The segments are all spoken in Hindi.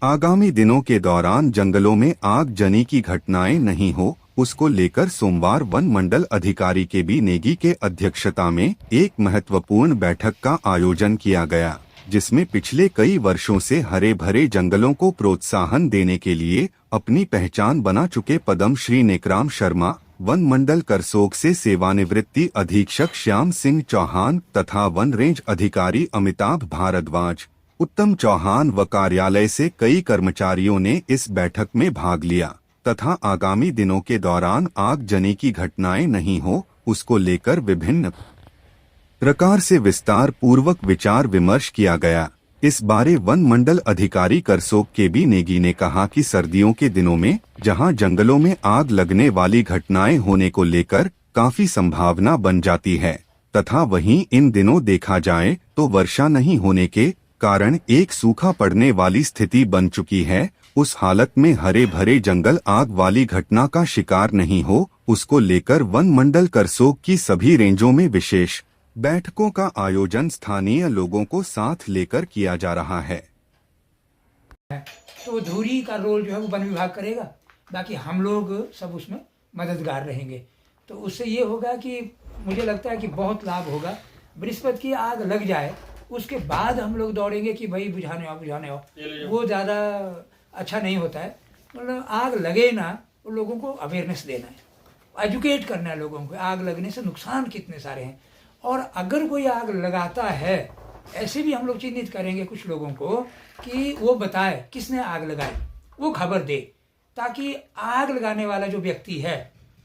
आगामी दिनों के दौरान जंगलों में आगजनी की घटनाएं नहीं हो, उसको लेकर सोमवार वन मंडल अधिकारी के बी नेगी के अध्यक्षता में एक महत्वपूर्ण बैठक का आयोजन किया गया, जिसमें पिछले कई वर्षों से हरे भरे जंगलों को प्रोत्साहन देने के लिए अपनी पहचान बना चुके पद्म श्री नेकराम शर्मा, वन मंडल करसोग से सेवानिवृत्ति अधीक्षक श्याम सिंह चौहान तथा वन रेंज अधिकारी अमिताभ भारद्वाज, उत्तम चौहान व कार्यालय से कई कर्मचारियों ने इस बैठक में भाग लिया तथा आगामी दिनों के दौरान आगजनी की घटनाएं नहीं हो, उसको लेकर विभिन्न प्रकार से विस्तार पूर्वक विचार विमर्श किया गया। इस बारे वन मंडल अधिकारी करसोग के बी नेगी ने कहा कि सर्दियों के दिनों में जहां जंगलों में आग लगने वाली घटनाएं होने को लेकर काफी संभावना बन जाती है तथा वहीं इन दिनों देखा जाए तो वर्षा नहीं होने के कारण एक सूखा पड़ने वाली स्थिति बन चुकी है। उस हालत में हरे भरे जंगल आग वाली घटना का शिकार नहीं हो, उसको लेकर वन मंडल करसोग की सभी रेंजों में विशेष बैठकों का आयोजन स्थानीय लोगों को साथ लेकर किया जा रहा है। तो धुरी का रोल जो है वो वन विभाग करेगा, बाकी हम लोग सब उसमें मददगार रहेंगे। तो उससे ये होगा कि मुझे लगता है कि बहुत लाभ होगा। बृहस्पति की आग लग जाए उसके बाद हम लोग दौड़ेंगे कि भाई बुझाने आओ, वो ज़्यादा अच्छा नहीं होता है। मतलब आग लगे ना, वो लोगों को अवेयरनेस देना है, एजुकेट करना है लोगों को आग लगने से नुकसान कितने सारे हैं। और अगर कोई आग लगाता है, ऐसे भी हम लोग चिन्हित करेंगे कुछ लोगों को कि वो बताए किसने आग लगाई, वो खबर दे, ताकि आग लगाने वाला जो व्यक्ति है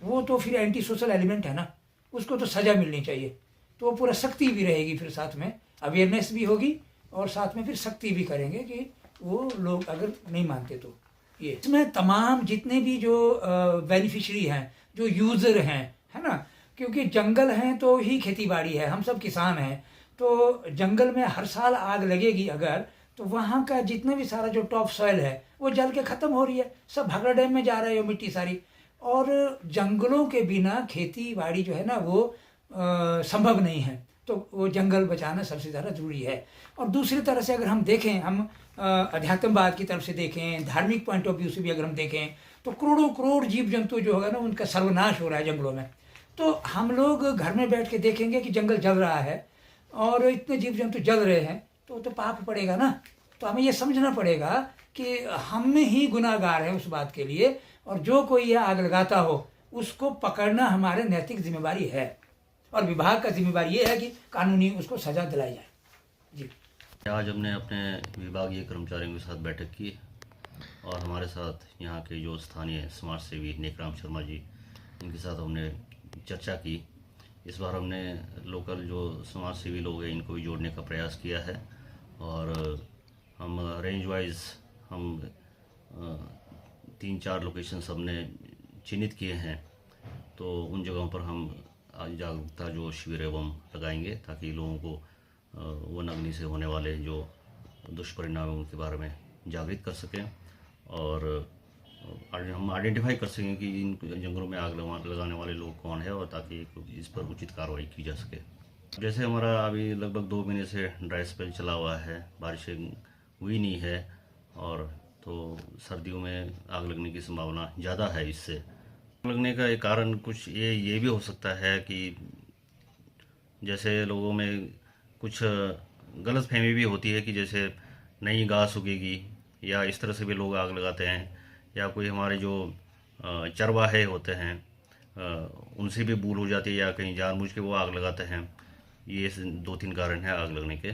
वो तो फिर एंटी सोशल एलिमेंट है ना, उसको तो सज़ा मिलनी चाहिए। तो पूरा सख्ती भी रहेगी, फिर साथ में अवेयरनेस भी होगी और साथ में फिर सख्ती भी करेंगे कि वो लोग अगर नहीं मानते तो। ये इसमें तमाम जितने भी जो बेनिफिशरी हैं, जो यूज़र हैं, है ना, क्योंकि जंगल हैं तो ही खेती बाड़ी है, हम सब किसान हैं। तो जंगल में हर साल आग लगेगी अगर, तो वहाँ का जितना भी सारा जो टॉप सॉइल है वो जल के ख़त्म हो रही है, सब भाखड़ा डैम में जा रहा है वो मिट्टी सारी। और जंगलों के बिना खेती बाड़ी जो है ना वो संभव नहीं है। तो वो जंगल बचाना सबसे ज़्यादा ज़रूरी है। और दूसरी तरह से अगर हम देखें, हम अध्यात्मवाद की तरफ से देखें, धार्मिक पॉइंट ऑफ व्यू से भी अगर हम देखें, तो करोड़ों करोड़ जीव जंतु जो होगा ना उनका सर्वनाश हो रहा है जंगलों में। तो हम लोग घर में बैठ के देखेंगे कि जंगल जल रहा है और इतने जीव जंतु जल रहे हैं, तो पाप पड़ेगा ना। तो हमें ये समझना पड़ेगा कि हम ही गुनाहगार हैं उस बात के लिए, और जो कोई ये आग लगाता हो उसको पकड़ना हमारे नैतिक जिम्मेवारी है, और विभाग का जिम्मेवारी ये है कि कानूनी उसको सजा दिलाई जाए। जी, आज हमने अपने विभागीय कर्मचारियों के साथ बैठक की और हमारे साथ यहाँ के जो स्थानीय समाज सेवी नेकराम शर्मा जी, इनके साथ हमने चर्चा की। इस बार हमने लोकल जो समाज सेवी लोग हैं इनको भी जोड़ने का प्रयास किया है, और हम रेंज वाइज हम 3-4 लोकेशंस हमने चिन्हित किए हैं। तो उन जगहों पर हम जागरूकता जो शिविर एवं लगाएंगे, ताकि लोगों को वन अग्नि से होने वाले जो दुष्परिणाम हैं उनके बारे में जागृत कर सकें, और हम आइडेंटिफाई कर सकें कि इन जंगलों में आग लगाने वाले लोग कौन है, और ताकि इस पर उचित कार्रवाई की जा सके। जैसे हमारा अभी लगभग 2 महीने से ड्राई स्पेल चला हुआ है, बारिशें हुई नहीं है, और तो सर्दियों में आग लगने की संभावना ज़्यादा है। इससे लगने का एक कारण कुछ ये भी हो सकता है कि जैसे लोगों में कुछ गलतफहमी भी होती है कि जैसे नई घास उगेगी, या इस तरह से भी लोग आग लगाते हैं, या कोई हमारे जो चरवाहे होते हैं उनसे भी भूल हो जाती है, या कहीं जानबूझ के वो आग लगाते हैं। ये 2-3 कारण हैं आग लगने के।